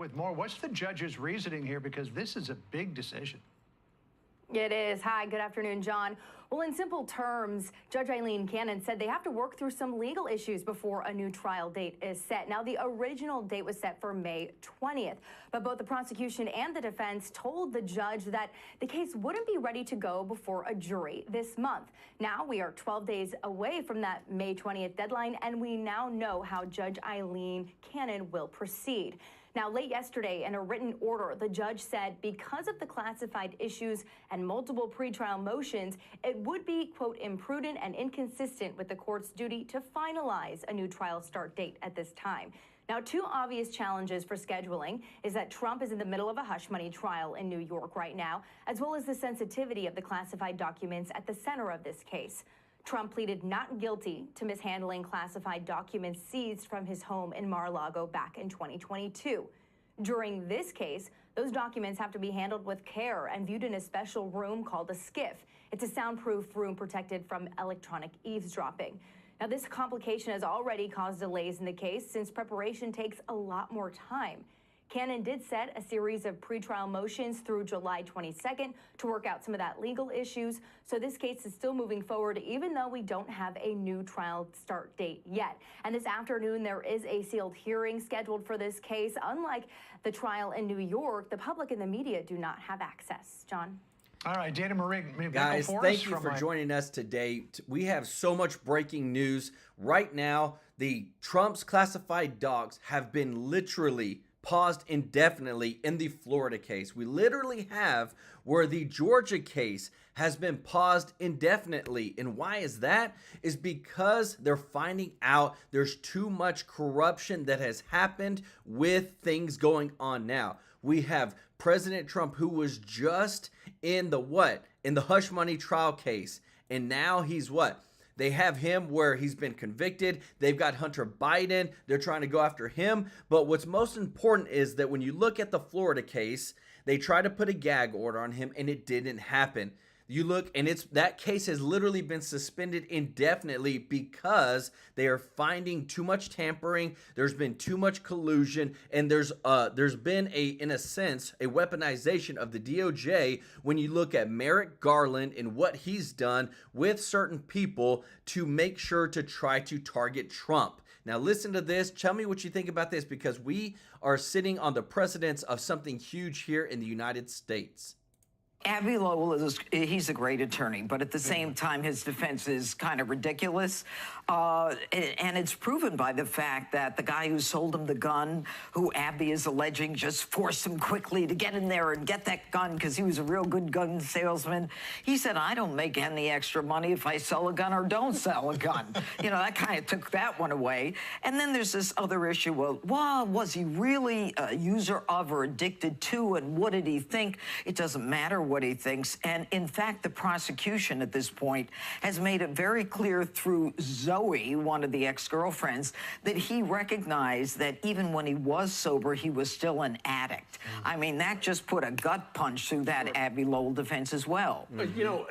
With more, what's the judge's reasoning here? Because this is a big decision. It is. Hi, good afternoon, John. Well, in simple terms, Judge Eileen Cannon said they have to work through some legal issues before a new trial date is set. Now, the original date was set for May 20th, but both the prosecution and the defense told the judge that the case wouldn't be ready to go before a jury this month. Now, we are 12 days away from that May 20th deadline, and we now know how Judge Eileen Cannon will proceed. Now, late yesterday, in a written order, the judge said because of the classified issues and multiple pretrial motions, it would be, quote, imprudent and inconsistent with the court's duty to finalize a new trial start date at this time. Now, two obvious challenges for scheduling is that Trump is in the middle of a hush money trial in New York right now, as well as the sensitivity of the classified documents at the center of this case. Trump pleaded not guilty to mishandling classified documents seized from his home in Mar-a-Lago back in 2022. During this case, those documents have to be handled with care and viewed in a special room called a SCIF. It's a soundproof room protected from electronic eavesdropping. Now, this complication has already caused delays in the case since preparation takes a lot more time. Cannon did set a series of pretrial motions through July 22nd to work out some of that legal issues. So this case is still moving forward, even though we don't have a new trial start date yet. And this afternoon, there is a sealed hearing scheduled for this case. Unlike the trial in New York, the public and the media do not have access. John? All right, Dana Marie. Guys, thank you for joining us today. We have so much breaking news. Right now, the Trump's classified docs have been literally paused indefinitely in the Florida case. We literally have where the Georgia case has been paused indefinitely. And why is that? Is because they're finding out there's too much corruption that has happened with things going on now. We have President Trump, who was just in the hush money trial case. And now he's what? They have him where he's been convicted. They've got Hunter Biden. They're trying to go after him. But what's most important is that when you look at the Florida case, they try to put a gag order on him and it didn't happen. You look and that case has literally been suspended indefinitely because they are finding too much tampering. There's been too much collusion, and there's been in a sense, a weaponization of the DOJ when you look at Merrick Garland and what he's done with certain people to make sure to try to target Trump. Now listen to this. Tell me what you think about this, because we are sitting on the precedence of something huge here in the United States. Abbe Lowell he's a great attorney, but at the same time, his defense is kind of ridiculous. And it's proven by the fact that the guy who sold him the gun, who Abbe is alleging just forced him quickly to get in there and get that gun because he was a real good gun salesman. He said, I don't make any extra money if I sell a gun or don't sell a gun. You know, that kind of took that one away. And then there's this other issue. Well, was he really a user of or addicted to, and what did he think? It doesn't matter what he thinks. And in fact, the prosecution at this point has made it very clear through Zoe, one of the ex-girlfriends, that he recognized that even when he was sober, he was still an addict. I mean, that just put a gut punch through that Abbe Lowell defense as well. You know,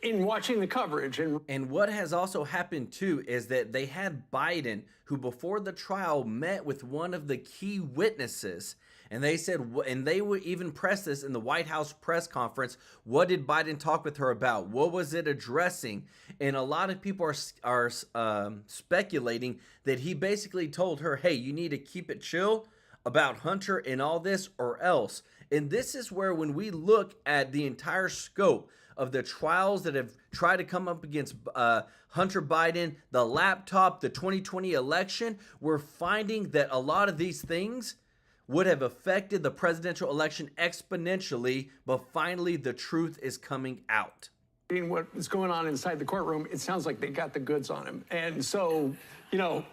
in watching the coverage. And what has also happened, too, is that they had Biden, who before the trial met with one of the key witnesses. And they said, and they would even press this in the White House press conference. What did Biden talk with her about? What was it addressing? And a lot of people are speculating that he basically told her, hey, you need to keep it chill about Hunter and all this or else. And this is where, when we look at the entire scope of the trials that have tried to come up against Hunter Biden, the laptop, the 2020 election, we're finding that a lot of these things would have affected the presidential election exponentially, but finally the truth is coming out. What is going on inside the courtroom, it sounds like they got the goods on him. And so, you know,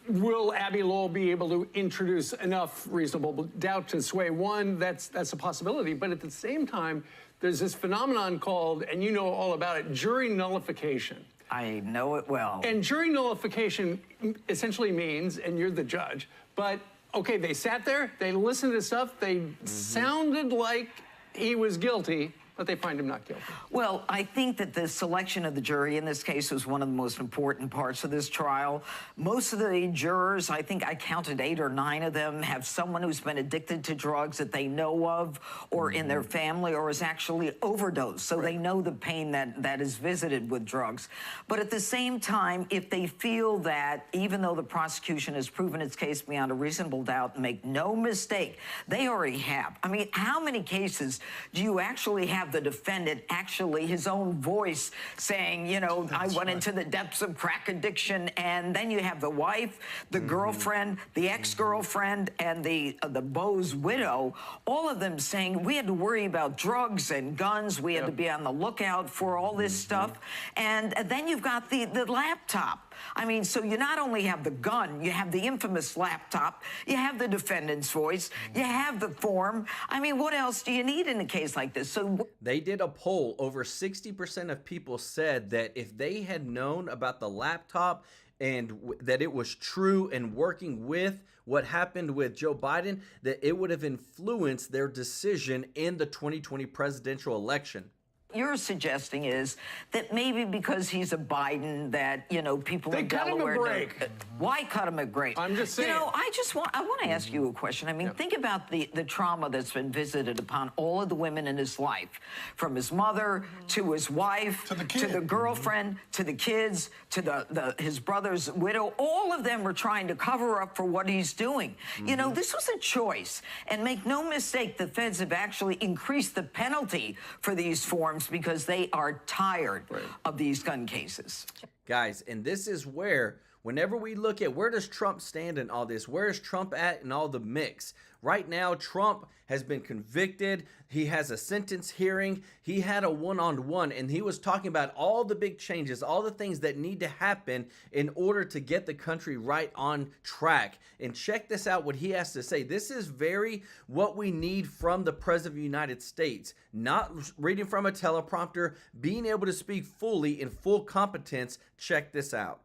will Abbe Lowell be able to introduce enough reasonable doubt to sway one? That's a possibility. But at the same time, there's this phenomenon called, and you know all about it, jury nullification. I know it well. And jury nullification essentially means, and you're the judge, but okay, they sat there, they listened to stuff, they sounded like he was guilty, but they find him not guilty. Well, I think that the selection of the jury in this case was one of the most important parts of this trial. Most of the jurors, I think I counted 8 or 9 of them, have someone who's been addicted to drugs that they know of or in their family or is actually overdosed. So they know the pain that is visited with drugs. But at the same time, if they feel that even though the prosecution has proven its case beyond a reasonable doubt, make no mistake, they already have. I mean, how many cases do you actually have the defendant actually his own voice saying, you know, I went into the depths of crack addiction, and then you have the wife, the girlfriend, the ex-girlfriend, and the beau's widow, all of them saying we had to worry about drugs and guns, we had to be on the lookout for all this stuff, and then you've got the laptop. I mean, so you not only have the gun, you have the infamous laptop, you have the defendant's voice, you have the form. I mean, what else do you need in a case like this? So they did a poll. Over 60% of people said that if they had known about the laptop and that it was true and working with what happened with Joe Biden, that it would have influenced their decision in the 2020 presidential election. You're suggesting is that maybe because he's a Biden that, you know, people in cut him a Delaware break. know, why cut him a break? I'm just saying. You know, I want to ask you a question. I mean, think about the trauma that's been visited upon all of the women in his life, from his mother to his wife to the girlfriend to the kids to his brother's widow. All of them were trying to cover up for what he's doing. You know, this was a choice. And make no mistake, the feds have actually increased the penalty for these forms because they are tired of these gun cases. Guys, and this is where, whenever we look at where does Trump stand in all this, where is Trump at in all the mix? Right now, Trump has been convicted. He has a sentence hearing. He had a one-on-one, and he was talking about all the big changes, all the things that need to happen in order to get the country right on track. And check this out, what he has to say. This is very what we need from the President of the United States. Not reading from a teleprompter, being able to speak fully in full competence. Check this out.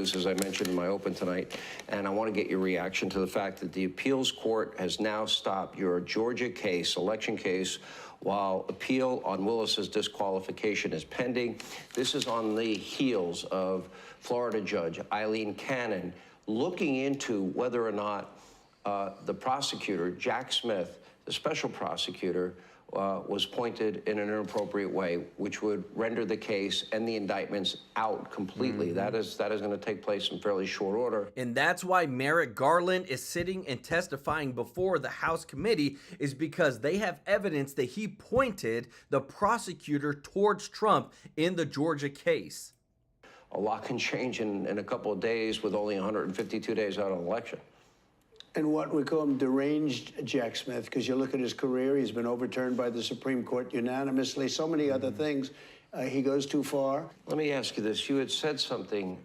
As I mentioned in my open tonight, and I want to get your reaction to the fact that the appeals court has now stopped your Georgia case, election case, while appeal on Willis's disqualification is pending. This is on the heels of Florida Judge Eileen Cannon looking into whether or not the prosecutor, Jack Smith, the special prosecutor, was pointed in an inappropriate way, which would render the case and the indictments out completely. That is going to take place in fairly short order. And that's why Merrick Garland is sitting and testifying before the House committee, is because they have evidence that he pointed the prosecutor towards Trump in the Georgia case. A lot can change in a couple of days with only 152 days out of an election. And what we call him deranged Jack Smith, because you look at his career, he's been overturned by the Supreme Court unanimously, so many other things. He goes too far. Let me ask you this. You had said something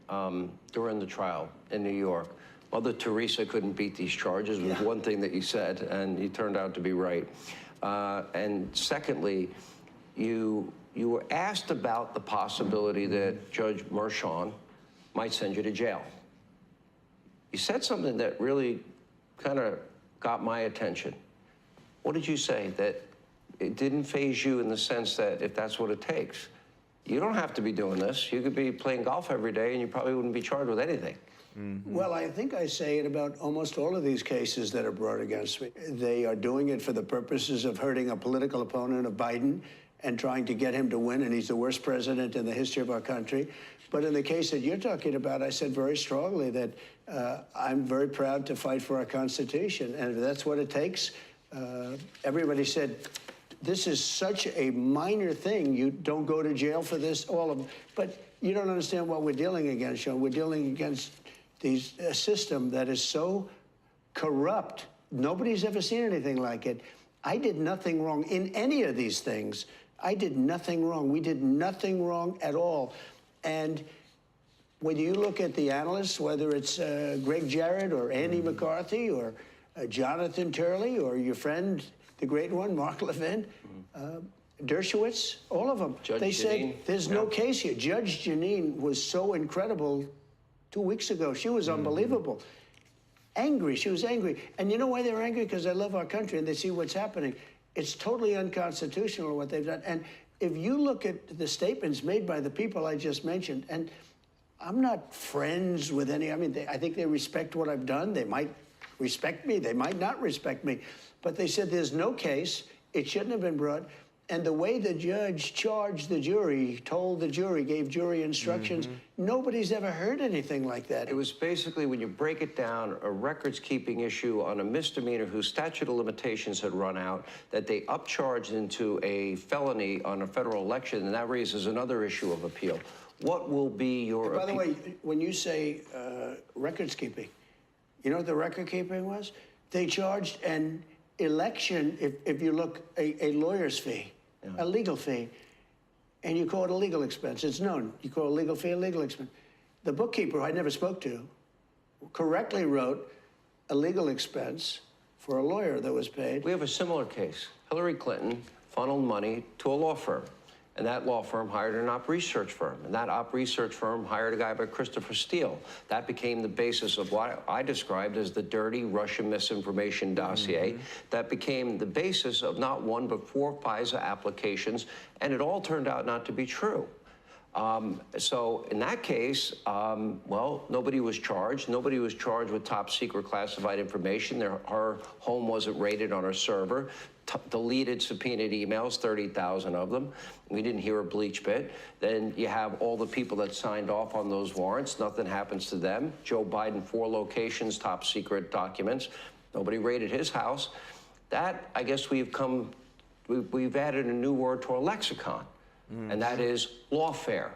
during the trial in New York. Mother Teresa couldn't beat these charges was one thing that you said, and you turned out to be right. And secondly, you were asked about the possibility that Judge Merchan might send you to jail. You said something that really kind of got my attention. What did you say? That it didn't faze you in the sense that if that's what it takes, you don't have to be doing this. You could be playing golf every day and you probably wouldn't be charged with anything. Well, I think I say it about almost all of these cases that are brought against me. They are doing it for the purposes of hurting a political opponent of Biden and trying to get him to win, and he's the worst president in the history of our country. But in the case that you're talking about, I said very strongly that I'm very proud to fight for our Constitution, and if that's what it takes, everybody said, this is such a minor thing. You don't go to jail for this, all of them. But you don't understand what we're dealing against, Sean. We're dealing against a system that is so corrupt. Nobody's ever seen anything like it. I did nothing wrong in any of these things. I did nothing wrong. We did nothing wrong at all. And when you look at the analysts, whether it's Greg Jarrett or Andy McCarthy or Jonathan Turley or your friend, the great one, Mark Levin, Dershowitz, all of them, Judge they Jeanine. said there's no case here. Judge Jeanine was so incredible 2 weeks ago. She was unbelievable. Angry. She was angry. And you know why they're angry? Because they love our country and they see what's happening. It's totally unconstitutional what they've done. And if you look at the statements made by the people I just mentioned, and I'm not friends with any, I mean, I think they respect what I've done. They might respect me, they might not respect me. But they said there's no case, it shouldn't have been brought. And the way the judge charged the jury, told the jury, gave jury instructions, nobody's ever heard anything like that. It was basically, when you break it down, a records-keeping issue on a misdemeanor whose statute of limitations had run out, that they upcharged into a felony on a federal election, and that raises another issue of appeal. What will be your By the way, when you say records keeping, you know what the record keeping was? They charged an election, if you look, a lawyer's fee, a legal fee, and you call it a legal expense. It's known. You call a legal fee a legal expense. The bookkeeper, who I never spoke to, correctly wrote a legal expense for a lawyer that was paid. We have a similar case. Hillary Clinton funneled money to a law firm, and that law firm hired an op research firm, and that op research firm hired a guy by Christopher Steele. That became the basis of what I described as the dirty Russian misinformation dossier. That became the basis of not one but 4 FISA applications, and it all turned out not to be true. So in that case, well, nobody was charged. Nobody was charged with top secret classified information. Her home wasn't raided on her server. Deleted subpoenaed emails, 30,000 of them. We didn't hear a bleach bit. Then you have all the people that signed off on those warrants. Nothing happens to them. Joe Biden, 4 locations, top secret documents. Nobody raided his house. That, I guess we've added a new word to our lexicon, and that is lawfare,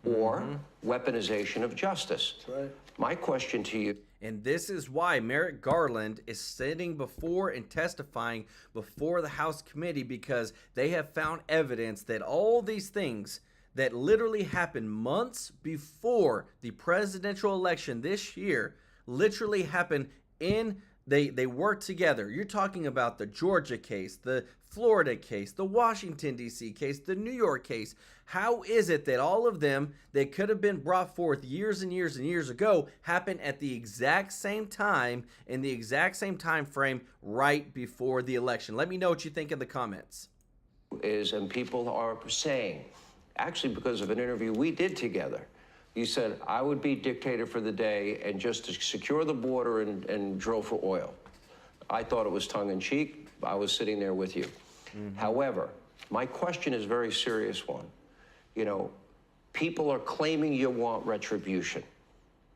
or weaponization of justice. That's right. My question to you. And this is why Merrick Garland is sitting before and testifying before the House committee, because they have found evidence that all these things that literally happened months before the presidential election this year literally happened in they work together. You're talking about the Georgia case, the Florida case, the Washington, D.C. case, the New York case. How is it that all of them that could have been brought forth years and years and years ago happened at the exact same time, in the exact same time frame, right before the election? Let me know what you think in the comments. And people are saying, actually because of an interview we did together, you said, I would be dictator for the day and just to secure the border and drill for oil. I thought it was tongue-in-cheek. I was sitting there with you. However, my question is a very serious one. You know, people are claiming you want retribution.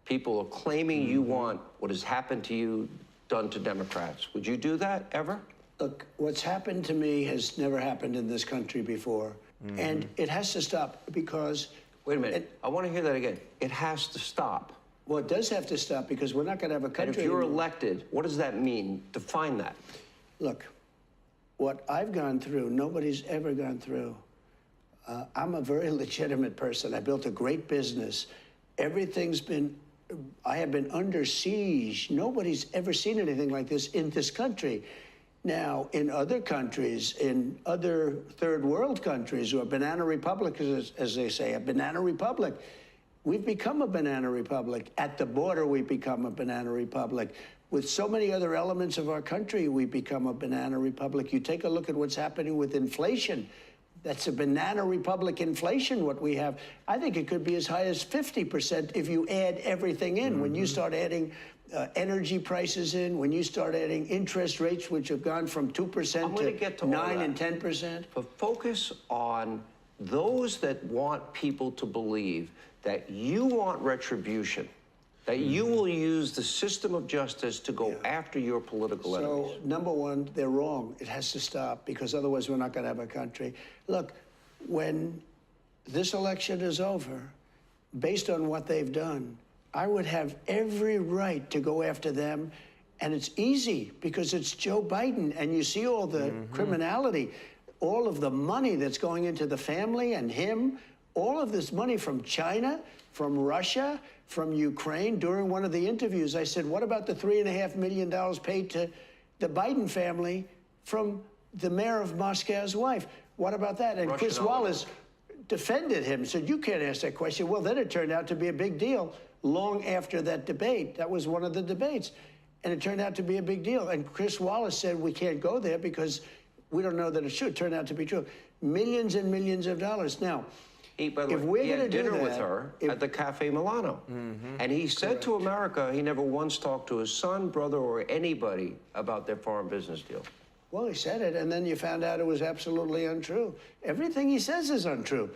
People are claiming you want what has happened to you done to Democrats. Would you do that ever? Look, what's happened to me has never happened in this country before. And it has to stop because... Wait a minute. I want to hear that again. It has to stop. Well, it does have to stop because we're not going to have a country And if you're anymore. elected, what does that mean? Define that. Look, what I've gone through, nobody's ever gone through. I'm a very legitimate person. I built a great business. I have been under siege. Nobody's ever seen anything like this in this country. Now, in other countries, in other third world countries, or banana republics, as they say, a banana republic, we've become a banana republic. At the border, we've become a banana republic. With so many other elements of our country, we've become a banana republic. You take a look at what's happening with inflation. That's a banana republic inflation, what we have. I think it could be as high as 50% if you add everything in. When you start adding energy prices in, when you start adding interest rates, which have gone from 2% to 9 and 10%. But focus on those that want people to believe that you want retribution, that you will use the system of justice to go after your political enemies. So, number one, they're wrong. It has to stop, because otherwise we're not going to have a country. Look, when this election is over, based on what they've done, I would have every right to go after them. And it's easy because it's Joe Biden. And you see all the criminality, all of the money that's going into the family and him, all of this money from China, from Russia, from Ukraine. During one of the interviews, I said, what about the $3.5 million paid to the Biden family from the mayor of Moscow's wife? What about that? And Chris Wallace defended him, said, you can't ask that question. Well, then it turned out to be a big deal. Long after that debate, that was one of the debates, and it turned out to be a big deal. And Chris Wallace said, we can't go there because We don't know that it should turn out to be true. Millions and millions of dollars. Now, By the if way, we're he going to had do dinner that, with her at the Cafe Milano. And he said to America he never once talked to his son, brother, or anybody about their foreign business deal. Well, he said it, and then you found out it was absolutely untrue. Everything he says is untrue.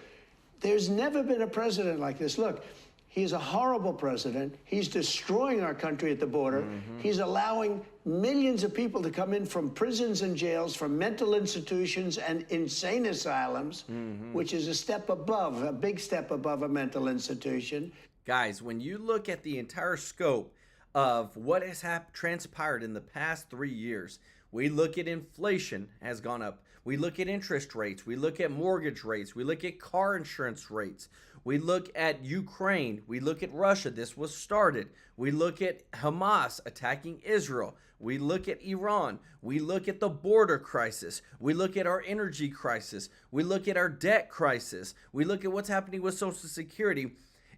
There's never been a president like this. Look, he's a horrible president. He's destroying our country at the border. He's allowing millions of people to come in from prisons and jails, from mental institutions and insane asylums, which is a step above, a big step above a mental institution. Guys, when you look at the entire scope of what has transpired in the past 3 years, we look at inflation has gone up. We look at interest rates. We look at mortgage rates. We look at car insurance rates. We look at Ukraine. We look at Russia. This was started. We look at Hamas attacking Israel. We look at Iran. We look at the border crisis. We look at our energy crisis. We look at our debt crisis. We look at what's happening with Social Security.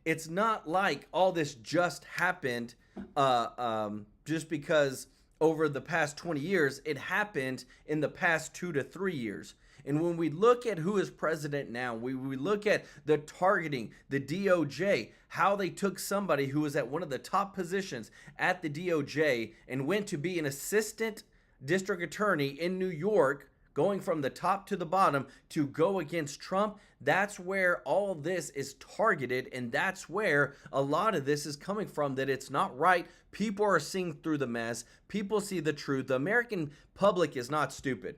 It's not like all this just happened just because over the past 20 years. It happened in the past 2 to 3 years. And when we look at who is president now, we look at the targeting, the DOJ, how they took somebody who was at one of the top positions at the DOJ and went to be an assistant district attorney in New York, going from the top to the bottom to go against Trump. That's where all this is targeted, and that's where a lot of this is coming from, that it's not right. People are seeing through the mess. People see the truth. The American public is not stupid.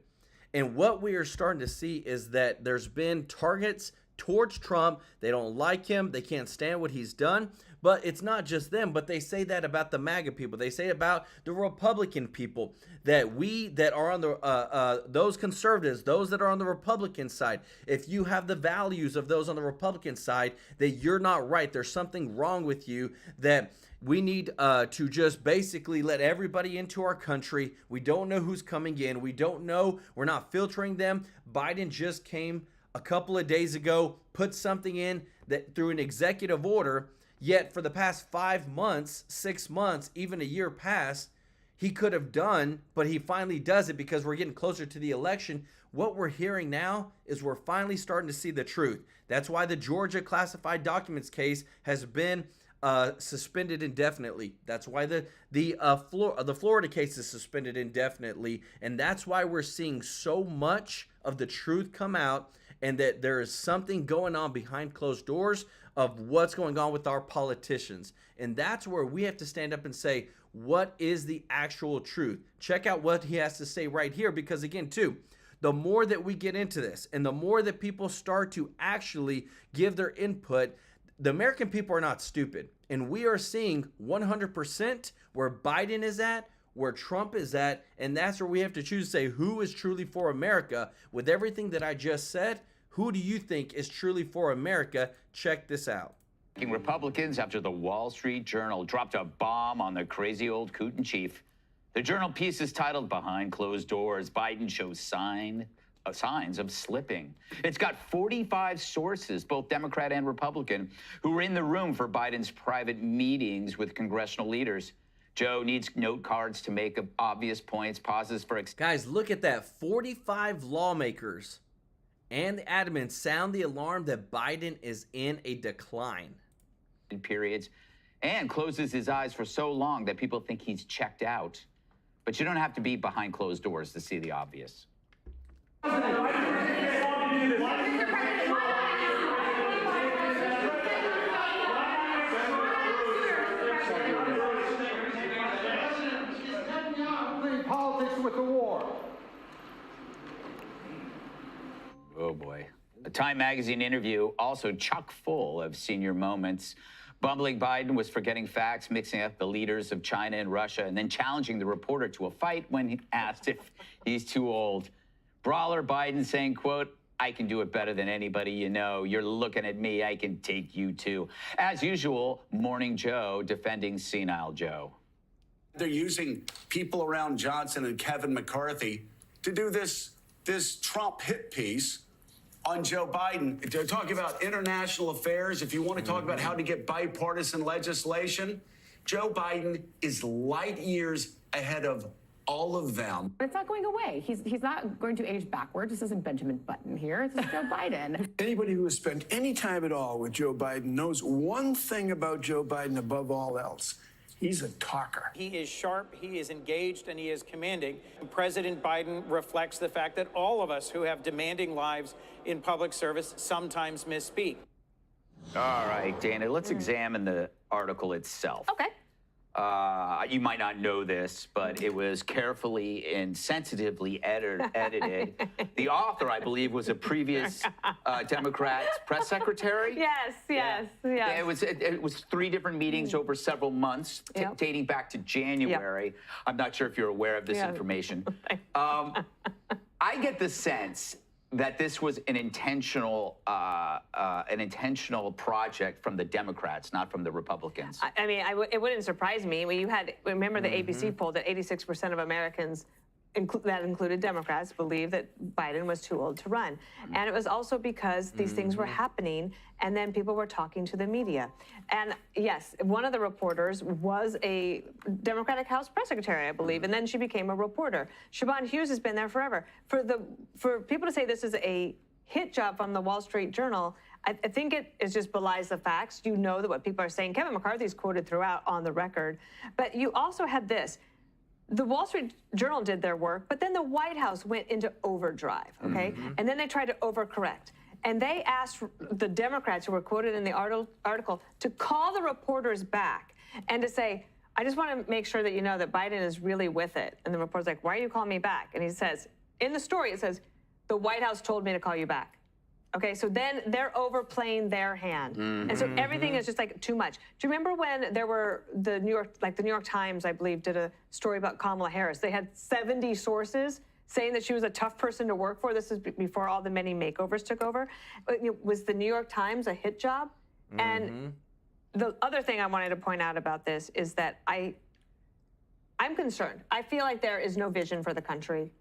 And what we are starting to see is that there's been targets towards Trump. They don't like him. They can't stand what he's done. But it's not just them, but they say that about the MAGA people. They say about the Republican people, that we that are on the those conservatives, those that are on the Republican side, if you have the values of those on the Republican side, that you're not right. There's something wrong with you, that we need to just basically let everybody into our country. We don't know who's coming in. We don't know. We're not filtering them. Biden just came a couple of days ago, put something in that through an executive order. Yet for the past 5 months, 6 months, even a year past, he could have done, but he finally does it because we're getting closer to the election. What we're hearing now is we're finally starting to see the truth. That's why the Georgia classified documents case has been suspended indefinitely. That's why the Florida case is suspended indefinitely. And that's why we're seeing so much of the truth come out, and that there is something going on behind closed doors of what's going on with our politicians. And that's where we have to stand up and say, what is the actual truth? Check out what he has to say right here, because again, too, the more that we get into this and the more that people start to actually give their input, the American people are not stupid. And we are seeing 100% where Biden is at, where Trump is at, and that's where we have to choose to say who is truly for America. With everything that I just said, who do you think is truly for America? Check this out. Republicans after the Wall Street Journal dropped a bomb on the crazy old coot in chief. The Journal piece is titled "Behind Closed Doors, Biden Shows Signs of Slipping." It's got 45 sources, both Democrat and Republican, who were in the room for Biden's private meetings with congressional leaders. Joe needs note cards to make obvious points, pauses for... Guys, look at that. 45 lawmakers and the admins sound the alarm that Biden is in a decline. Periods, and closes his eyes for so long that people think he's checked out. But you don't have to be behind closed doors to see the obvious. Politics with the war. Oh boy. A Time magazine interview also chock full of senior moments. Bumbling Biden was forgetting facts, mixing up the leaders of China and Russia, and then challenging the reporter to a fight when he asked if he's too old. Brawler Biden saying, quote, "I can do it better than anybody you know. You're looking at me, I can take you too." As usual, Morning Joe defending senile Joe. They're using people around Johnson and Kevin McCarthy to do this Trump hit piece on Joe Biden. They're talking about international affairs. If you want to talk about how to get bipartisan legislation, Joe Biden is light years ahead of all of them. But it's not going away. He's not going to age backwards. This isn't Benjamin Button here. This is Joe Biden. Anybody who has spent any time at all with Joe Biden knows one thing about Joe Biden above all else. He's a talker. He is sharp, he is engaged, and he is commanding. President Biden reflects the fact that all of us who have demanding lives in public service sometimes misspeak. All right, Dana, let's examine the article itself. Okay. You might not know this, but it was carefully and sensitively edited. The author, I believe, was a previous Democrat press secretary. Yes. It was 3 different meetings over several months, dating back to January. I'm not sure if you're aware of this information. I get the sense that this was an intentional project from the Democrats, not from the Republicans. I mean, it wouldn't surprise me. Remember the ABC poll that 86% of Americans, that included Democrats, believe that Biden was too old to run. And it was also because these things were happening, and then people were talking to the media. And yes, one of the reporters was a Democratic House press secretary, I believe, and then she became a reporter. Siobhan Hughes has been there forever. For people to say this is a hit job from the Wall Street Journal, I think it just belies the facts. You know that what people are saying. Kevin McCarthy's quoted throughout on the record. But you also had this. The Wall Street Journal did their work, but then the White House went into overdrive, okay? And then they tried to overcorrect. And they asked the Democrats who were quoted in the article to call the reporters back and to say, I just want to make sure that you know that Biden is really with it. And the reporter's like, why are you calling me back? And he says, in the story, it says, the White House told me to call you back. Okay, so then they're overplaying their hand. And so everything is just like too much. Do you remember when there were the New York Times, I believe, did a story about Kamala Harris? They had 70 sources saying that she was a tough person to work for. This is before all the many makeovers took over. Was the New York Times a hit job? And the other thing I wanted to point out about this is that I'm concerned. I feel like there is no vision for the country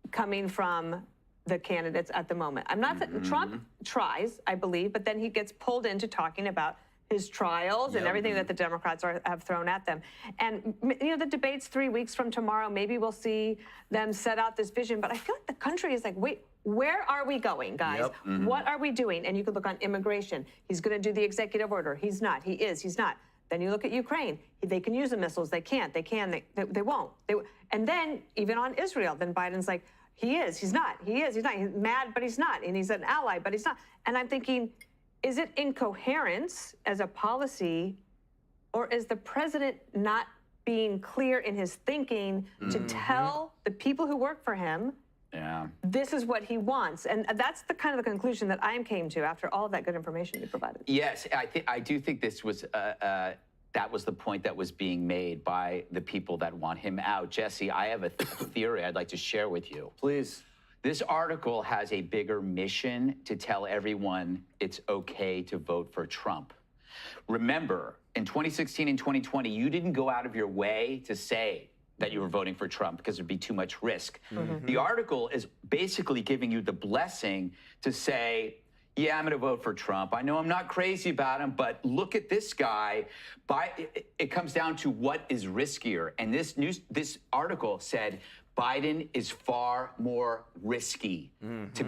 coming from the candidates at the moment. I'm not Trump tries, I believe, but then he gets pulled into talking about his trials and everything that the Democrats have thrown at them. And the debate's 3 weeks from tomorrow. Maybe we'll see them set out this vision. But I feel like the country is like, wait, where are we going, guys? What are we doing? And you could look on immigration. He's going to do the executive order. He's not. He is. He's not. Then you look at Ukraine. They can use the missiles. They can't. They can. They won't. And then even on Israel, then Biden's like, he is. He's not. He is. He's not. He's mad, but he's not. And he's an ally, but he's not. And I'm thinking, is it incoherence as a policy, or is the president not being clear in his thinking to tell the people who work for him, this is what he wants? And that's the kind of the conclusion that I came to after all of that good information you provided. Yes, I do think this was that was the point that was being made by the people that want him out. Jesse, I have a theory I'd like to share with you. Please. This article has a bigger mission to tell everyone it's okay to vote for Trump. Remember, in 2016 and 2020, you didn't go out of your way to say that you were voting for Trump because there'd be too much risk. The article is basically giving you the blessing to say, yeah, I'm going to vote for Trump. I know I'm not crazy about him, but look at this guy. It comes down to what is riskier. And this article said Biden is far more risky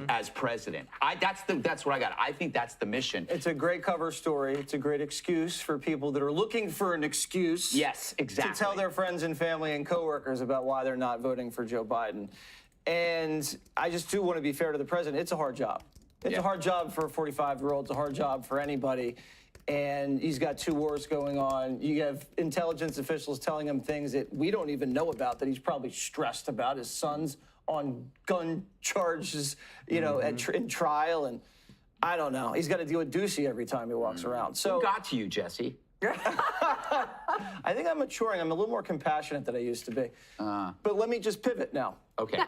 as president. That's what I got. I think that's the mission. It's a great cover story. It's a great excuse for people that are looking for an excuse. Yes, exactly. To tell their friends and family and coworkers about why they're not voting for Joe Biden. And I just do want to be fair to the president. It's a hard job. It's a hard job for a 45-year-old. It's a hard job for anybody. And he's got 2 wars going on. You have intelligence officials telling him things that we don't even know about, that he's probably stressed about. His son's on gun charges, in trial. And I don't know. He's got to deal with Ducey every time he walks around. So who got to you, Jesse? I think I'm maturing. I'm a little more compassionate than I used to be. But let me just pivot now. Okay.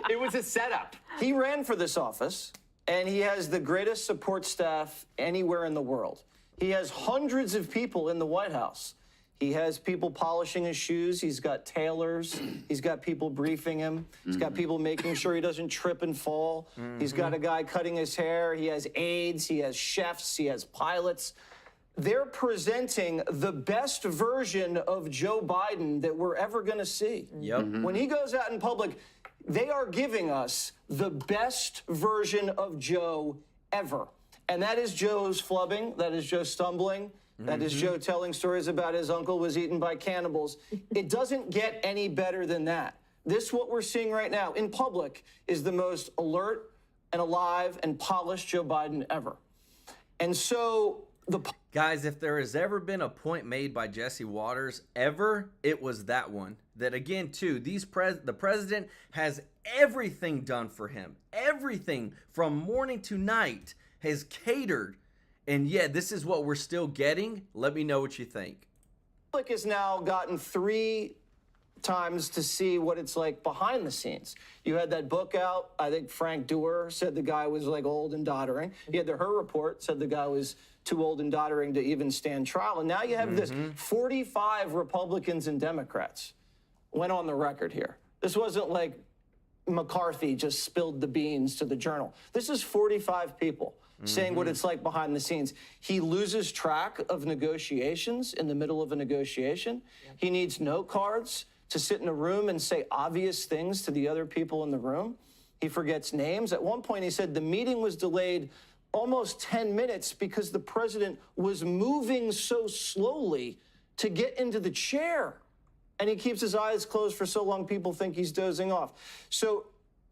It was a setup. He ran for this office, and he has the greatest support staff anywhere in the world. He has hundreds of people in the White House. He has people polishing his shoes. He's got tailors. He's got people briefing him. He's got people making sure he doesn't trip and fall. He's got a guy cutting his hair. He has aides. He has chefs. He has pilots. they're presenting the best version of Joe Biden that we're ever going to see. Yep. When he goes out in public, they are giving us the best version of Joe ever. And that is Joe's flubbing, that is Joe stumbling, that is Joe telling stories about his uncle was eaten by cannibals. It doesn't get any better than that. This, what we're seeing right now in public, is the most alert and alive and polished Joe Biden ever. And so guys, if there has ever been a point made by Jesse Waters ever, it was that one. That again, too, the president has everything done for him. Everything from morning to night has catered. And yet, this is what we're still getting. Let me know what you think. Public has now gotten 3 times to see what it's like behind the scenes. You had that book out. I think Frank Doerr said the guy was like old and doddering. You had the Her report said the guy was too old and doddering to even stand trial. And now you have this 45 Republicans and Democrats went on the record here. This wasn't like McCarthy just spilled the beans to the Journal. This is 45 people saying what it's like behind the scenes. He loses track of negotiations in the middle of a negotiation. He needs note cards to sit in a room and say obvious things to the other people in the room. He forgets names. At one point, he said the meeting was delayed almost 10 minutes because the president was moving so slowly to get into the chair. And he keeps his eyes closed for so long, people think he's dozing off. So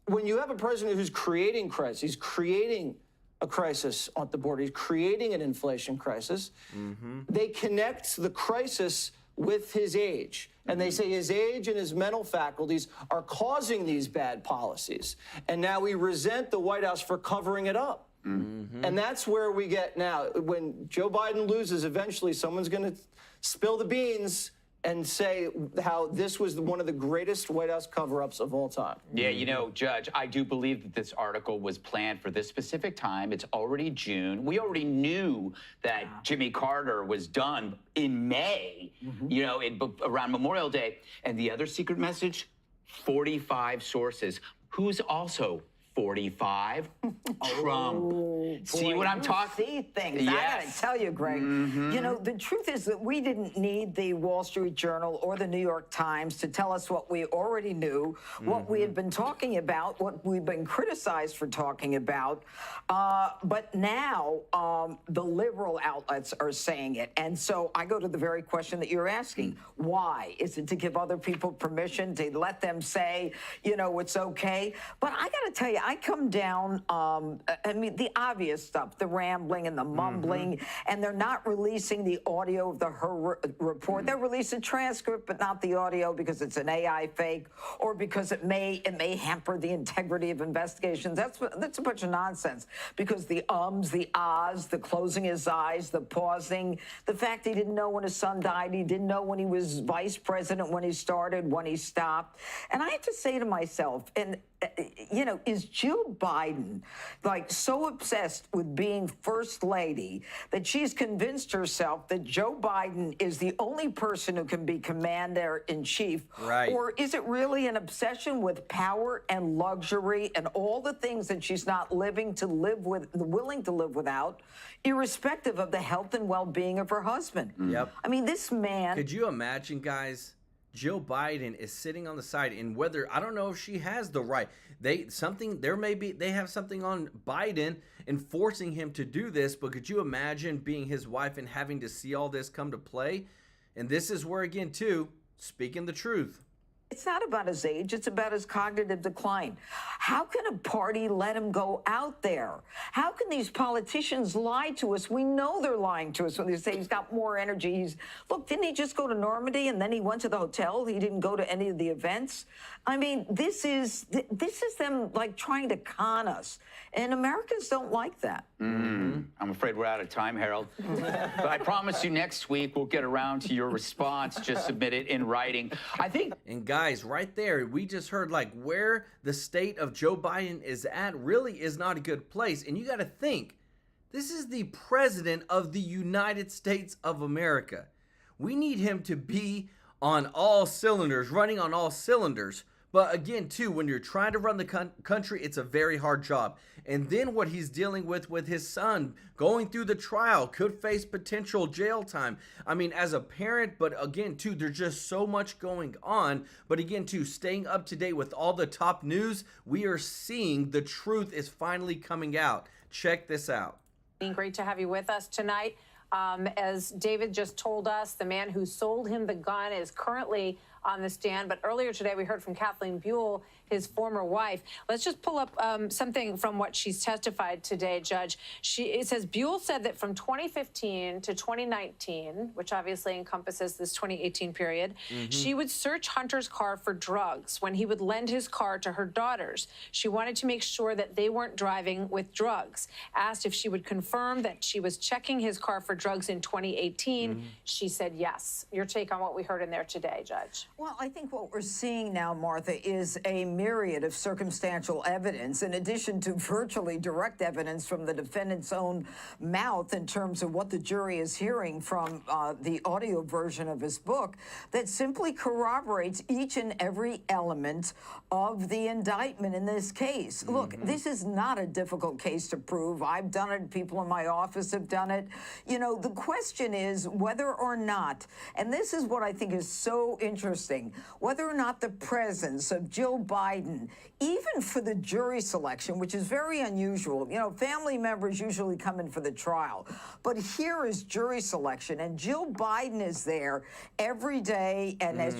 when you have a president who's creating crisis, he's creating a crisis at the border, he's creating an inflation crisis, they connect the crisis with his age. And they say his age and his mental faculties are causing these bad policies. And now we resent the White House for covering it up. And that's where we get now. When Joe Biden loses, eventually someone's going to spill the beans and say how this was one of the greatest White House cover-ups of all time. Yeah, you know, Judge, I do believe that this article was planned for this specific time. It's already June. We already knew that Jimmy Carter was done in May, you know, around Memorial Day. And the other secret message, 45 sources. Who's also 45? Trump. See what I'm talking? See things. Yes. I gotta tell you, Greg. You know, the truth is that we didn't need the Wall Street Journal or the New York Times to tell us what we already knew, what we had been talking about, what we've been criticized for talking about. But now the liberal outlets are saying it. And so I go to the very question that you're asking. Why? Is it to give other people permission to let them say, you know, it's okay? But I gotta tell you, I come down, I mean, the obvious stuff, the rambling and the mumbling, and they're not releasing the audio of the Her report. They're releasing transcript, but not the audio because it's an AI fake or because it may hamper the integrity of investigations. That's a bunch of nonsense because the ums, the ahs, the closing his eyes, the pausing, the fact he didn't know when his son died, he didn't know when he was vice president, when he started, when he stopped. And I have to say to myself, and you know, is Jill Biden like so obsessed with being first lady that she's convinced herself that Joe Biden is the only person who can be commander in chief? Right. Or is it really an obsession with power and luxury and all the things that she's not willing to live without, irrespective of the health and well-being of her husband? Yep. I mean, this man. Could you imagine, guys? Jill Biden is sitting on the side, and whether I don't know if she has the right. They have something on Biden and forcing him to do this. But could you imagine being his wife and having to see all this come to play? And this is where, again, too, speaking the truth. It's not about his age. It's about his cognitive decline. How can a party let him go out there? How can these politicians lie to us? We know they're lying to us when they say he's got more energy. Look, didn't he just go to Normandy and then he went to the hotel? He didn't go to any of the events. I mean, this is them like trying to con us. And Americans don't like that. I'm afraid we're out of time, Harold. But I promise you next week we'll get around to your response. Just submit it in writing. I think. And guys, right there, we just heard like where the state of Joe Biden is at really is not a good place. And you got to think, this is the president of the United States of America. We need him to be on all cylinders, running on all cylinders. But again, too, when you're trying to run the country, it's a very hard job. And then what he's dealing with his son going through the trial, could face potential jail time. I mean, as a parent, but again, too, there's just so much going on. But again, too, staying up to date with all the top news, we are seeing the truth is finally coming out. Check this out. Great to have you with us tonight. As David just told us, the man who sold him the gun is currently on the stand. But earlier today, we heard from Kathleen Buell, his former wife. Let's just pull up something from what she's testified today, Judge. It says Buell said that from 2015 to 2019, which obviously encompasses this 2018 period, she would search Hunter's car for drugs when he would lend his car to her daughters. She wanted to make sure that they weren't driving with drugs. Asked if she would confirm that she was checking his car for drugs in 2018. She said yes. Your take on what we heard in there today, Judge? Well, I think what we're seeing now, Martha, is a myriad of circumstantial evidence, in addition to virtually direct evidence from the defendant's own mouth in terms of what the jury is hearing from the audio version of his book, that simply corroborates each and every element of the indictment in this case. Look, this is not a difficult case to prove. I've done it. People in my office have done it. You know, the question is whether or not, and this is what I think is so interesting, whether or not the presence of Jill Biden, even for the jury selection, which is very unusual. You know, family members usually come in for the trial, but here is jury selection, and Jill Biden is there every day, and as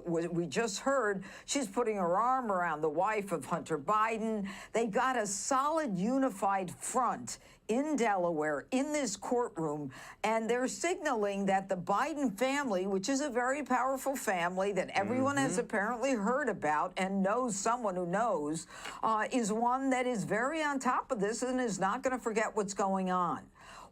we just heard, she's putting her arm around the wife of Hunter Biden. They got a solid, unified front in Delaware, in this courtroom, and they're signaling that the Biden family, which is a very powerful family that everyone has apparently heard about and knows someone who knows, is one that is very on top of this and is not going to forget what's going on.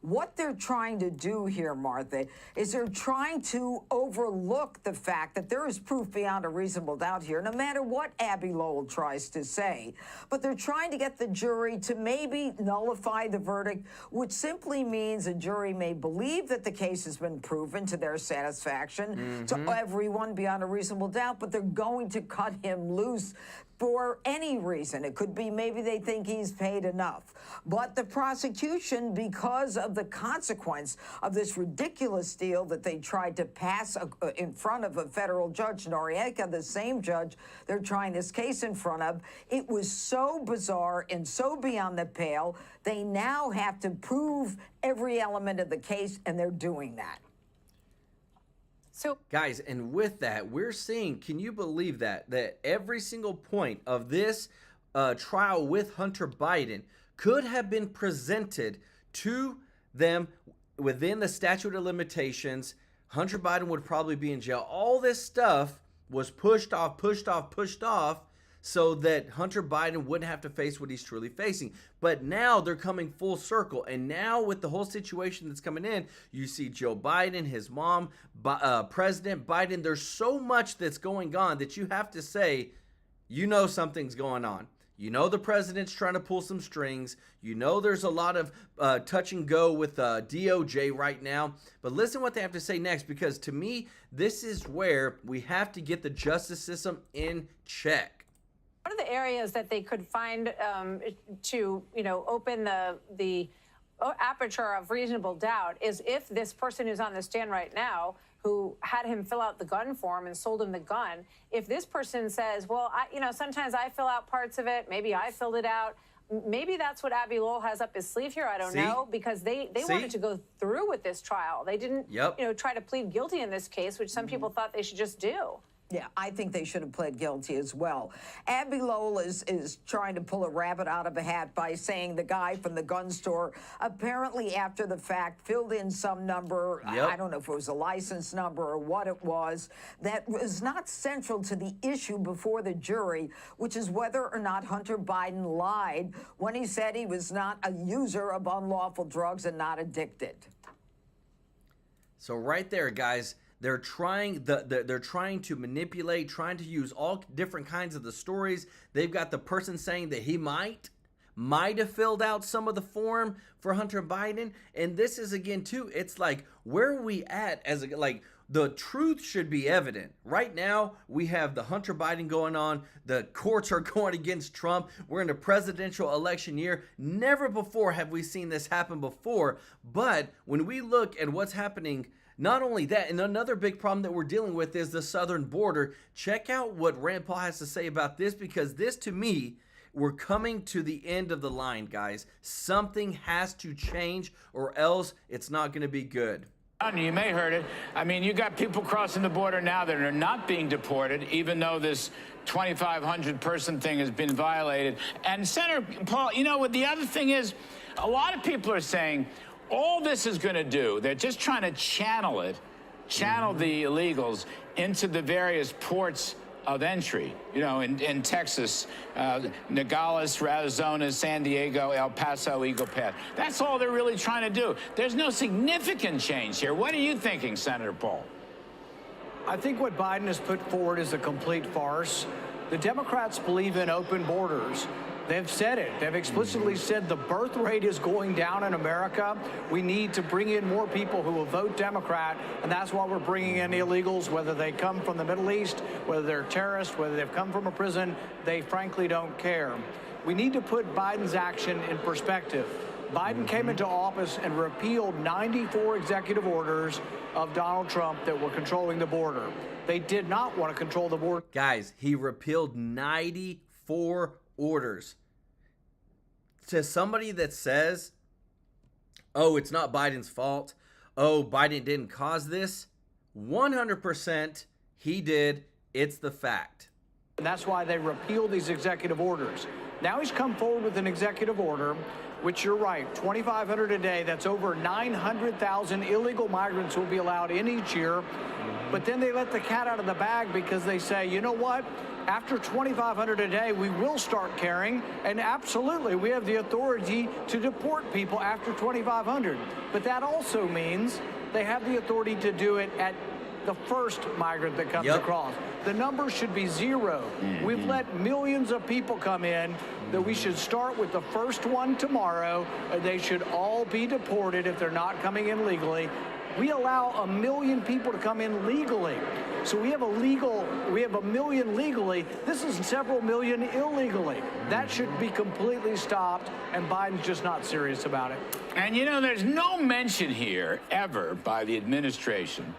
What they're trying to do here, Martha, is they're trying to overlook the fact that there is proof beyond a reasonable doubt here, no matter what Abby Lowell tries to say. But they're trying to get the jury to maybe nullify the verdict, which simply means a jury may believe that the case has been proven to their satisfaction, to everyone beyond a reasonable doubt, but they're going to cut him loose for any reason. It could be maybe they think he's paid enough. But the prosecution, because of the consequence of this ridiculous deal that they tried to pass in front of a federal judge, Noriega, the same judge they're trying this case in front of, it was so bizarre and so beyond the pale, they now have to prove every element of the case, and they're doing that. So, guys, and with that, we're seeing, can you believe that every single point of this trial with Hunter Biden could have been presented to them within the statute of limitations? Hunter Biden would probably be in jail. All this stuff was pushed off, so that Hunter Biden wouldn't have to face what he's truly facing. But now they're coming full circle. And now with the whole situation that's coming in, you see Joe Biden, his mom, President Biden. There's so much that's going on that you have to say, you know something's going on. You know the president's trying to pull some strings. You know there's a lot of touch and go with DOJ right now. But listen what they have to say next, because to me, this is where we have to get the justice system in check. one of the areas that they could find to, open the aperture of reasonable doubt is if this person who's on the stand right now, who had him fill out the gun form and sold him the gun, if this person says, well, sometimes I fill out parts of it, maybe I filled it out, maybe that's what Abby Lowell has up his sleeve here. I don't know, because they wanted to go through with this trial. They didn't, try to plead guilty in this case, which some people thought they should just do. Yeah, I think they should have pled guilty as well. Abby Lowell is trying to pull a rabbit out of a hat by saying the guy from the gun store apparently after the fact filled in some number, I don't know if it was a license number or what it was, that was not central to the issue before the jury, which is whether or not Hunter Biden lied when he said he was not a user of unlawful drugs and not addicted. So right there, guys, they're trying to manipulate, trying to use all different kinds of the stories. They've got the person saying that he might have filled out some of the form for Hunter Biden. And this is, again, too, it's like, where are we at as The truth should be evident. Right now, we have the Hunter Biden going on. The courts are going against Trump. We're in a presidential election year. Never before have we seen this happen before. But when we look at what's happening, not only that, and another big problem that we're dealing with is the southern border. Check out what Rand Paul has to say about this, because this, to me, we're coming to the end of the line, guys. Something has to change, or else it's not going to be good. You may have heard it. I mean, you got people crossing the border now that are not being deported, even though this 2,500 person thing has been violated. And Senator Paul, you know what the other thing is? A lot of people are saying all this is going to do, they're just trying to channel the illegals into the various ports of entry, you know, in Texas, Nogales, Arizona, San Diego, El Paso, Eagle Pass. That's all they're really trying to do. There's no significant change here. What are you thinking, Senator Paul? I think what Biden has put forward is a complete farce. The Democrats believe in open borders. They've said it. They've explicitly said the birth rate is going down in America. We need to bring in more people who will vote Democrat, and that's why we're bringing in illegals, whether they come from the Middle East, whether they're terrorists, whether they've come from a prison. They frankly don't care. We need to put Biden's action in perspective. Biden came into office and repealed 94 executive orders of Donald Trump that were controlling the border. They did not want to control the border. Guys, he repealed 94 orders. To somebody that says, oh, it's not Biden's fault, oh, Biden didn't cause this, 100% he did. It's the fact. And that's why they repealed these executive orders. Now he's come forward with an executive order, which you're right, 2,500 a day. That's over 900,000 illegal migrants will be allowed in each year. But then they let the cat out of the bag because they say, you know what? After 2,500 a day, we will start caring, and absolutely, we have the authority to deport people after 2,500. But that also means they have the authority to do it at the first migrant that comes across. The number should be zero. We've let millions of people come in, that we should start with the first one tomorrow, and they should all be deported if they're not coming in legally. We allow 1 million people to come in legally. So we have a million legally. This is several million illegally. That should be completely stopped, and Biden's just not serious about it. And you know, there's no mention here ever by the administration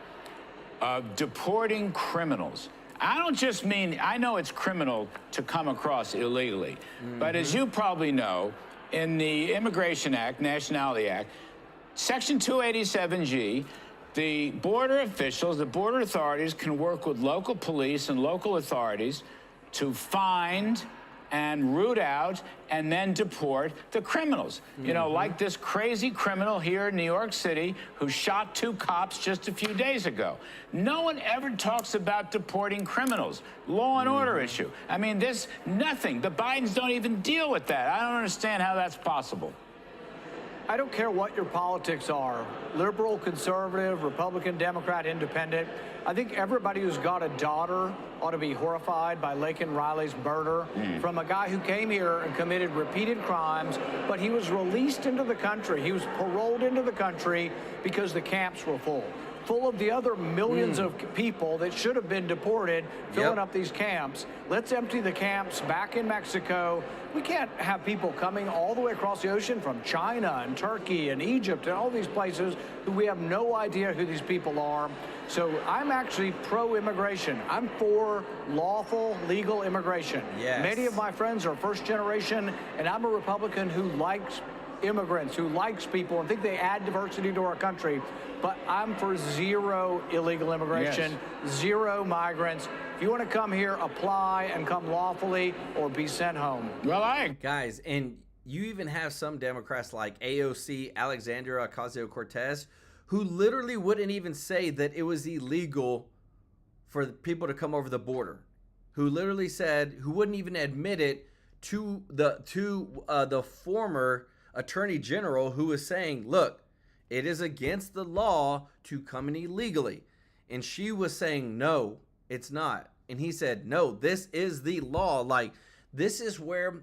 of deporting criminals. I don't just mean, I know it's criminal to come across illegally, but as you probably know, in the Immigration Act, Nationality Act, Section 287G, the border officials, the border authorities can work with local police and local authorities to find and root out and then deport the criminals. You know, like this crazy criminal here in New York City who shot 2 cops just a few days ago. No one ever talks about deporting criminals. Law and order issue. I mean, nothing. The Bidens don't even deal with that. I don't understand how that's possible. I don't care what your politics are, liberal, conservative, Republican, Democrat, independent. I think everybody who's got a daughter ought to be horrified by Laken Riley's murder from a guy who came here and committed repeated crimes, but he was released into the country. He was paroled into the country because the camps were full of the other millions of people that should have been deported, filling up these camps. Let's empty the camps back in Mexico. We can't have people coming all the way across the ocean from China and Turkey and Egypt and all these places who we have no idea who these people are. So I'm actually pro-immigration. I'm for lawful, legal immigration. Many of my friends are first generation, and I'm a Republican who likes immigrants, who likes people and think they add diversity to our country. But I'm for zero illegal immigration, zero migrants. If you want to come here, apply and come lawfully or be sent home. Well, guys, and you even have some Democrats like AOC, Alexandria Ocasio-Cortez, who literally wouldn't even say that it was illegal for people to come over the border, who literally said, who wouldn't even admit it to the former Attorney General, who was saying, look, it is against the law to come in illegally. And she was saying, no, it's not. And he said, no, this is the law. Like, this is where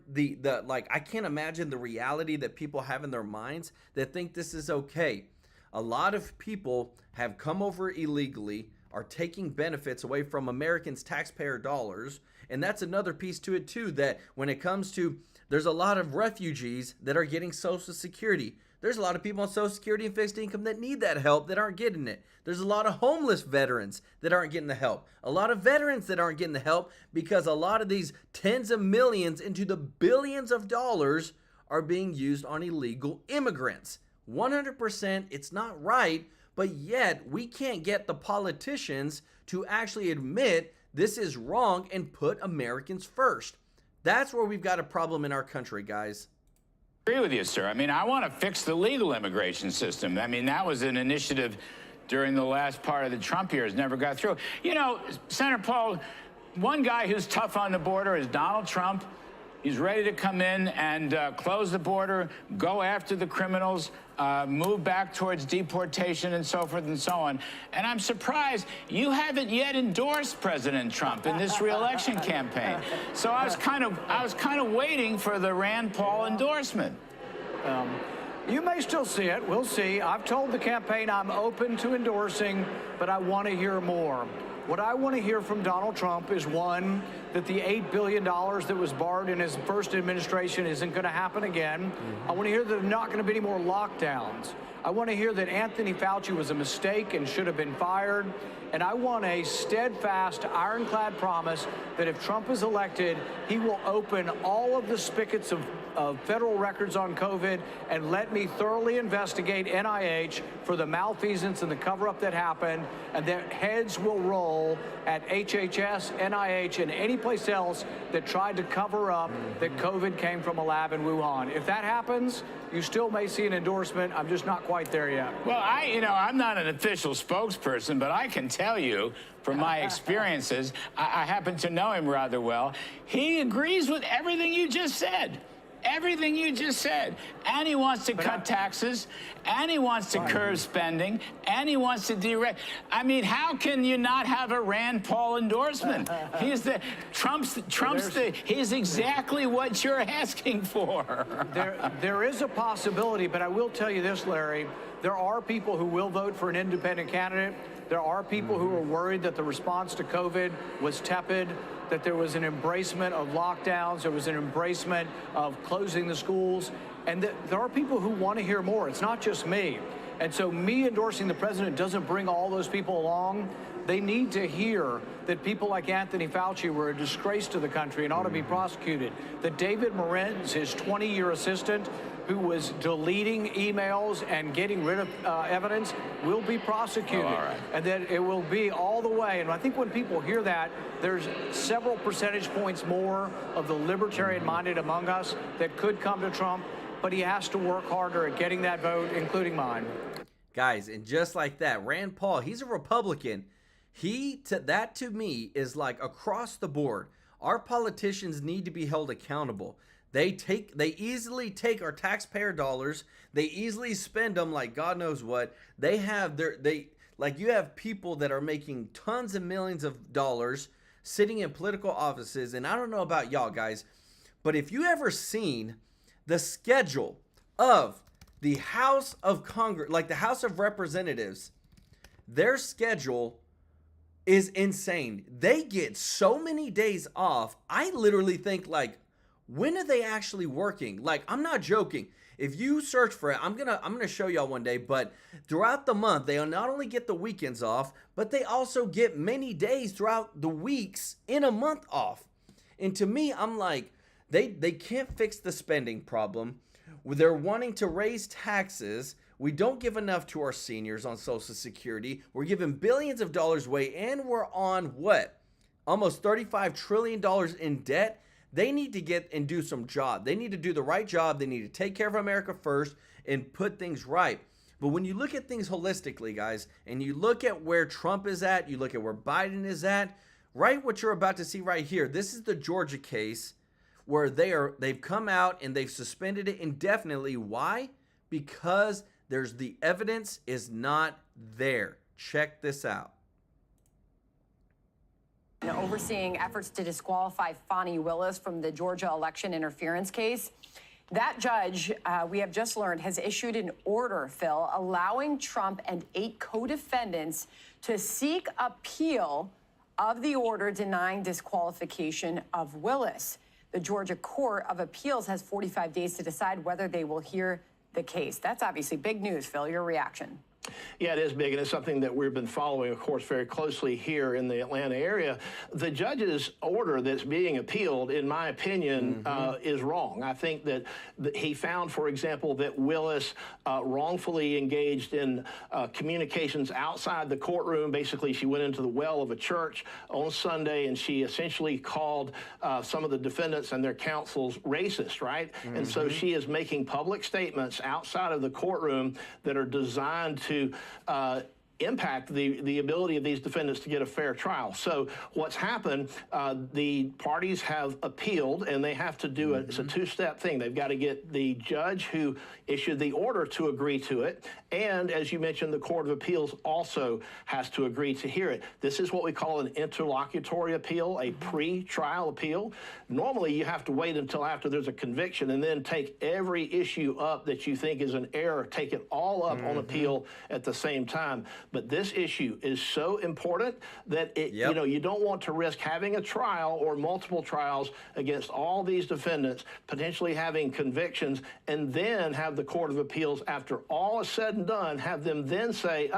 like, I can't imagine the reality that people have in their minds that think this is okay. A lot of people have come over illegally, are taking benefits away from Americans' taxpayer dollars. And that's another piece to it too, that when it comes to, there's a lot of refugees that are getting Social Security. There's a lot of people on Social Security and fixed income that need that help that aren't getting it. There's a lot of homeless veterans that aren't getting the help. A lot of veterans that aren't getting the help because a lot of these tens of millions into the billions of dollars are being used on illegal immigrants. 100%, it's not right, but yet we can't get the politicians to actually admit this is wrong and put Americans first. That's where we've got a problem in our country, guys. I agree with you, sir. I mean, I want to fix the legal immigration system. I mean, that was an initiative during the last part of the Trump years, never got through. You know, Senator Paul, one guy who's tough on the border is Donald Trump. He's ready to come in and close the border, go after the criminals, move back towards deportation and so forth and so on. And I'm surprised you haven't yet endorsed President Trump in this re-election campaign. So I was kind of waiting for the Rand Paul endorsement. You may still see it. We'll see. I've told the campaign I'm open to endorsing, but I want to hear more. What I want to hear from Donald Trump is, one, that the $8 billion that was borrowed in his first administration isn't going to happen again. I want to hear that there are not going to be any more lockdowns. I want to hear that Anthony Fauci was a mistake and should have been fired. And I want a steadfast, ironclad promise that if Trump is elected, he will open all of the spigots of federal records on COVID and let me thoroughly investigate NIH for the malfeasance and the cover-up that happened, and that heads will roll at HHS, NIH, and any place else that tried to cover up that COVID came from a lab in Wuhan. If that happens, you still may see an endorsement. I'm just not quite there yet. Well, I'm not an official spokesperson, but I can tell you from my experiences, I happen to know him rather well. He agrees with everything you just said. Everything you just said. And he wants to cut taxes, and he wants to curb spending, and he wants to direct. I mean, how can you not have a Rand Paul endorsement? He's exactly what you're asking for. There is a possibility, but I will tell you this, Larry. There are people who will vote for an independent candidate. There are people who are worried that the response to COVID was tepid, that there was an embracement of lockdowns, there was an embracement of closing the schools, and that there are people who want to hear more. It's not just me. And so me endorsing the president doesn't bring all those people along. They need to hear that people like Anthony Fauci were a disgrace to the country and ought to be prosecuted. That David Morenz, his 20-year assistant, who was deleting emails and getting rid of evidence, will be prosecuted. And that it will be all the way. And I think when people hear that, there's several percentage points more of the libertarian-minded among us that could come to Trump, but he has to work harder at getting that vote, including mine. Guys, and just like that, Rand Paul, he's a Republican. That to me is like across the board. Our politicians need to be held accountable. They easily take our taxpayer dollars. They easily spend them like God knows what. You have people that are making tons of millions of dollars sitting in political offices. And I don't know about y'all guys, but if you ever seen the schedule of the House of Congress, like the House of Representatives, their schedule is insane. They get so many days off. I literally think, like, when are they actually working? Like, I'm not joking. If you search for it, I'm gonna show y'all one day, but throughout the month, they not only get the weekends off, but they also get many days throughout the weeks in a month off. And to me, I'm like, they can't fix the spending problem. They're wanting to raise taxes. We don't give enough to our seniors on Social Security. We're giving billions of dollars away, and we're on what? Almost $35 trillion in debt. They need to get and do some job. They need to do the right job. They need to take care of America first and put things right. But when you look at things holistically, guys, and you look at where Trump is at, you look at where Biden is at, right, what you're about to see right here, this is the Georgia case where they've come out and they've suspended it indefinitely. Why? Because the evidence is not there. Check this out. Overseeing efforts to disqualify Fani Willis from the Georgia election interference case. That judge, we have just learned, has issued an order, Phil, allowing Trump and 8 co-defendants to seek appeal of the order denying disqualification of Willis. The Georgia Court of Appeals has 45 days to decide whether they will hear the case. That's obviously big news, Phil. Your reaction? Yeah, it is big, and it's something that we've been following, of course, very closely here in the Atlanta area. The judge's order that's being appealed, in my opinion, is wrong. I think that he found, for example, that Willis wrongfully engaged in communications outside the courtroom. Basically, she went into the well of a church on Sunday, and she essentially called some of the defendants and their counsels racist, right? And so she is making public statements outside of the courtroom that are designed to impact the ability of these defendants to get a fair trial. So what's happened, the parties have appealed, and they have to do it. It's a two-step thing. They've got to get the judge who issued the order to agree to it, and as you mentioned, the Court of Appeals also has to agree to hear it. This is what we call an interlocutory appeal, a pre-trial appeal. Normally, you have to wait until after there's a conviction and then take every issue up that you think is an error, take it all up on appeal at the same time. But this issue is so important that you know, you don't want to risk having a trial or multiple trials against all these defendants, potentially having convictions, and then have the Court of Appeals, after all is said and done, have them then say,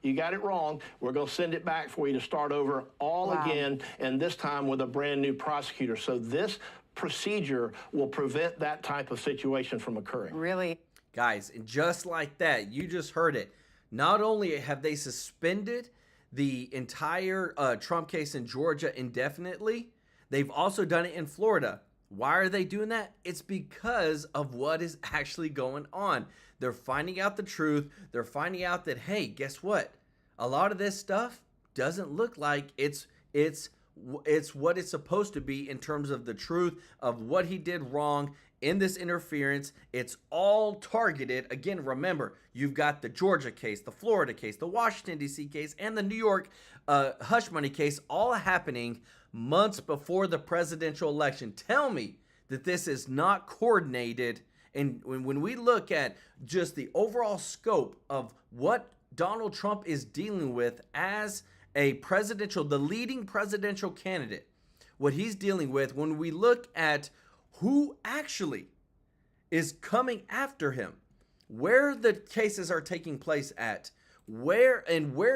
you got it wrong. We're going to send it back for you to start over all again, and this time with a brand new prosecutor. So this procedure will prevent that type of situation from occurring. Really? Guys, and just like that, you just heard it. Not only have they suspended the entire Trump case in Georgia indefinitely, they've also done it in Florida. Why are they doing that? It's because of what is actually going on. They're finding out the truth. They're finding out that, hey, guess what? A lot of this stuff doesn't look like it's what it's supposed to be in terms of the truth of what he did wrong in this interference. It's all targeted. Again, remember, you've got the Georgia case, the Florida case, the Washington, D.C. case, and the New York hush money case all happening months before the presidential election. Tell me that this is not coordinated. And when we look at just the overall scope of what Donald Trump is dealing with as a presidential, the leading presidential candidate, what he's dealing with, when we look at who actually is coming after him, where the cases are taking place at, where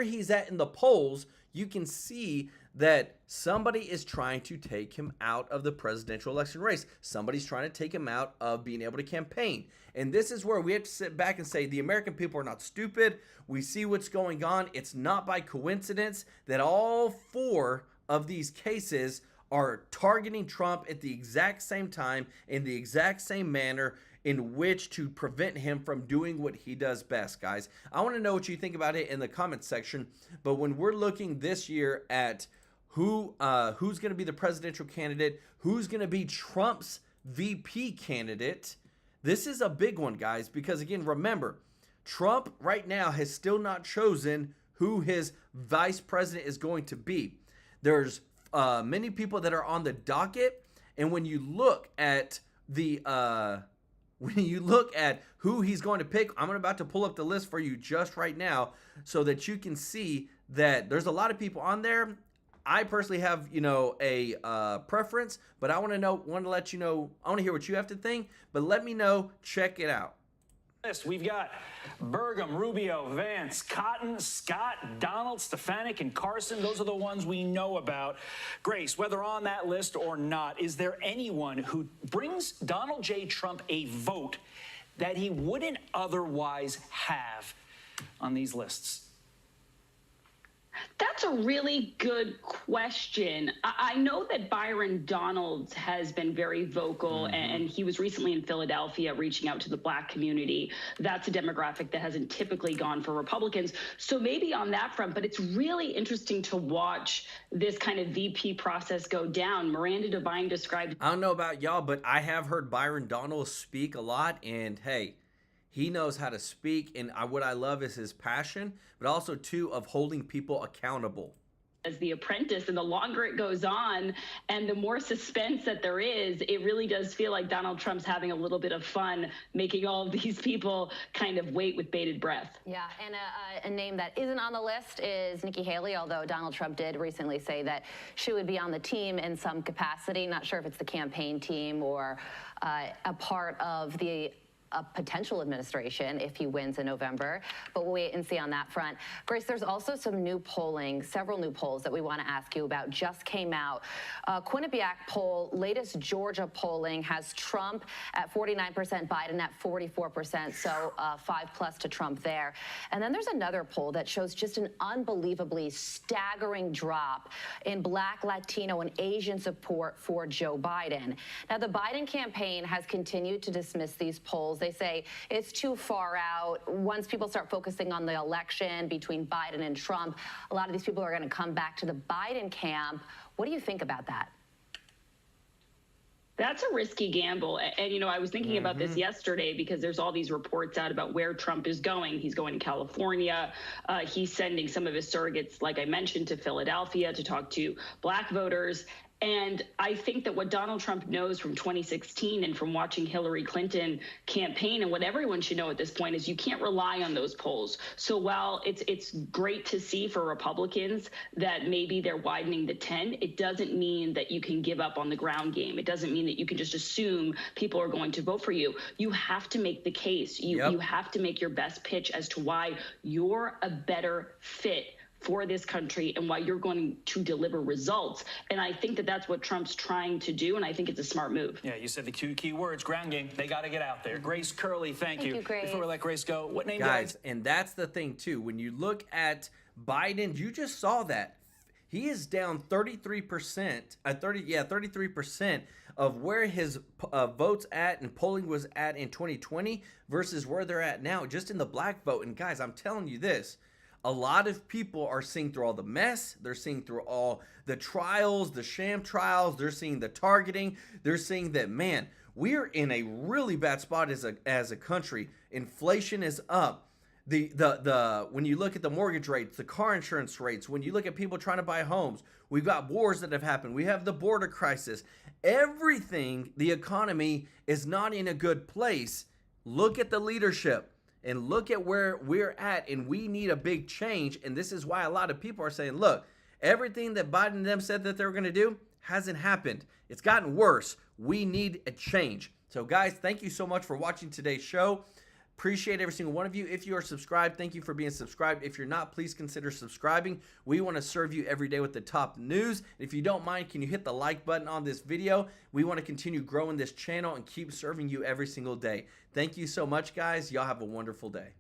he's at in the polls, you can see that somebody is trying to take him out of the presidential election race. Somebody's trying to take him out of being able to campaign. And this is where we have to sit back and say the American people are not stupid. We see what's going on. It's not by coincidence that all 4 of these cases are targeting Trump at the exact same time, in the exact same manner, in which to prevent him from doing what he does best, guys. I want to know what you think about it in the comments section. But when we're looking this year at who's going to be the presidential candidate, who's going to be Trump's VP candidate, this is a big one, guys, because again, remember, Trump right now has still not chosen who his vice president is going to be. There's many people that are on the docket, and when you look at who he's going to pick, I'm about to pull up the list for you just right now so that you can see that there's a lot of people on there. I personally have, a preference, but I want to let you know, I want to hear what you have to think, but let me know. Check it out. We've got Burgum, Rubio, Vance, Cotton, Scott, Donald, Stefanik, and Carson. Those are the ones we know about. Grace, whether on that list or not, is there anyone who brings Donald J. Trump a vote that he wouldn't otherwise have on these lists? That's a really good question. I know that Byron Donalds has been very vocal, and he was recently in Philadelphia reaching out to the Black community. That's a demographic that hasn't typically gone for Republicans. So maybe on that front, but it's really interesting to watch this kind of VP process go down. Miranda Devine described. I don't know about y'all, but I have heard Byron Donalds speak a lot, and hey, he knows how to speak, and what I love is his passion, but also, too, of holding people accountable. as The Apprentice, and the longer it goes on and the more suspense that there is, it really does feel like Donald Trump's having a little bit of fun making all of these people kind of wait with bated breath. Yeah, and a name that isn't on the list is Nikki Haley, although Donald Trump did recently say that she would be on the team in some capacity. Not sure if it's the campaign team or a part of a potential administration if he wins in November, but we'll wait and see on that front. Grace, there's also some new polling, several new polls that we want to ask you about just came out. Quinnipiac poll, latest Georgia polling has Trump at 49%, Biden at 44%, so 5+ to Trump there. And then there's another poll that shows just an unbelievably staggering drop in Black, Latino, and Asian support for Joe Biden. Now, the Biden campaign has continued to dismiss these polls. They say it's too far out. Once people start focusing on the election between Biden and Trump, a lot of these people are going to come back to the Biden camp. What do you think about that? That's a risky gamble. And, you know, I was thinking about this yesterday because there's all these reports out about where Trump is going. He's going to California. He's sending some of his surrogates, like I mentioned, to Philadelphia to talk to Black voters. And I think that what Donald Trump knows from 2016 and from watching Hillary Clinton campaign, and what everyone should know at this point, is you can't rely on those polls. So while it's great to see for Republicans that maybe they're widening the 10, it doesn't mean that you can give up on the ground game. It doesn't mean that you can just assume people are going to vote for you. You have to make the case. You have to make your best pitch as to why you're a better fit for this country and why you're going to deliver results. And I think that that's what Trump's trying to do, and I think it's a smart move. Yeah, you said the two key words, ground game. They got to get out there. Grace Curley, thank you. Grace. Before we let Grace go, what name guys, and that's the thing too. When you look at Biden, you just saw that. He is down 33%, 33% of where his votes at and polling was at in 2020 versus where they're at now, just in the Black vote. And guys, I'm telling you this, a lot of people are seeing through all the mess. They're seeing through all the trials, the sham trials. They're seeing the targeting. They're seeing that, man, we're in a really bad spot as a country. Inflation is up. When you look at the mortgage rates, the car insurance rates, when you look at people trying to buy homes, we've got wars that have happened. We have the border crisis. Everything, the economy is not in a good place. Look at the leadership. And look at where we're at, and we need a big change. And this is why a lot of people are saying, look, everything that Biden and them said that they were going to do hasn't happened. It's gotten worse. We need a change. So, guys, thank you so much for watching today's show. Appreciate every single one of you. If you are subscribed, thank you for being subscribed. If you're not, please consider subscribing. We want to serve you every day with the top news. If you don't mind, can you hit the like button on this video? We want to continue growing this channel and keep serving you every single day. Thank you so much, guys. Y'all have a wonderful day.